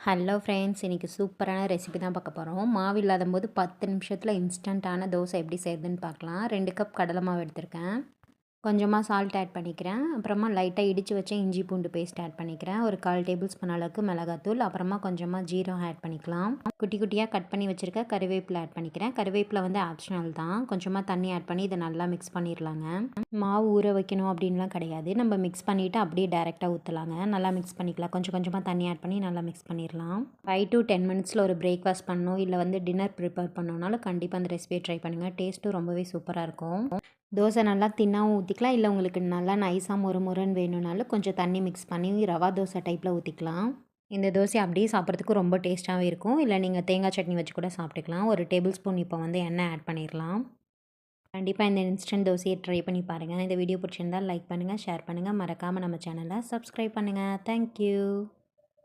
Hello friends, இன்றைக்கி சூப்பரான recipe தான் பார்க்க போகிறோம். மாவு இல்லாதம்போது 10 நிமிஷத்தில் இன்ஸ்டண்ட்டான தோசை எப்படி செய்யுதுன்னு பார்க்கலாம். 2 கப் கடலை மாவு எடுத்திருக்கேன். கொஞ்சமாக சால்ட் ஆட் பண்ணிக்கிறேன். அப்புறமா லைட்டாக இடித்து வச்ச இஞ்சி பூண்டு பேஸ்ட் ஆட் பண்ணிக்கிறேன். ஒரு 1/4 டேபிள் ஸ்பூன் அளவுக்கு மிளகாத்தூள், அப்புறமா கொஞ்சமாக ஜீரகம் ஆட் பண்ணிக்கலாம். குட்டி குட்டியாக கட் பண்ணி வச்சுருக்க கருவேப்பிலை ஆட் பண்ணிக்கிறேன். கருவேப்பிலை வந்து ஆப்ஷனல் தான். கொஞ்சமாக தண்ணி ஆட் பண்ணி இதை நல்லா மிக்ஸ் பண்ணிடலாங்க. மாவு ஊற வைக்கணும் அப்படின்லாம் கிடையாது. நம்ம மிக்ஸ் பண்ணிவிட்டு அப்படியே டேரெக்டாக ஊற்றலாங்க. நல்லா மிக்ஸ் பண்ணிக்கலாம். கொஞ்சம் கொஞ்சமாக தண்ணி ஆட் பண்ணி நல்லா மிக்ஸ் பண்ணிடலாம். 5 to 10 மினிட்ஸில் ஒரு பிரேக்ஃபாஸ்ட் பண்ணணும், இல்லை வந்து டின்னர் ப்ரிப்பேர் பண்ணணுன்னாலும் கண்டிப்பாக அந்த ரெசிபியை ட்ரை பண்ணுங்கள். டேஸ்ட்டும் ரொம்பவே சூப்பராக இருக்கும். தோசை நல்லா தின்னாவும் ஊற்றிக்கலாம், இல்லை உங்களுக்கு நல்லா நைஸாக மொறுன்னு வேணும்னாலும் கொஞ்சம் தண்ணி மிக்ஸ் பண்ணி ரவா தோசை டைப்பில் ஊற்றிக்கலாம். இந்த தோசை அப்படியே சாப்பிட்றதுக்கு ரொம்ப டேஸ்ட்டாகவே இருக்கும். இல்லை நீங்கள் தேங்காய் சட்னி வச்சு கூட சாப்பிட்டுக்கலாம். ஒரு டேபிள் ஸ்பூன் இப்போ வந்து எண்ணெய் ஆட் பண்ணிடலாம். கண்டிப்பாக இந்த இன்ஸ்டன்ட் தோசையை ட்ரை பண்ணி பாருங்கள். இந்த வீடியோ பிடிச்சிருந்தால் லைக் பண்ணுங்கள், ஷேர் பண்ணுங்கள். மறக்காமல் நம்ம சேனலை சப்ஸ்கிரைப் பண்ணுங்கள். தேங்க்யூ.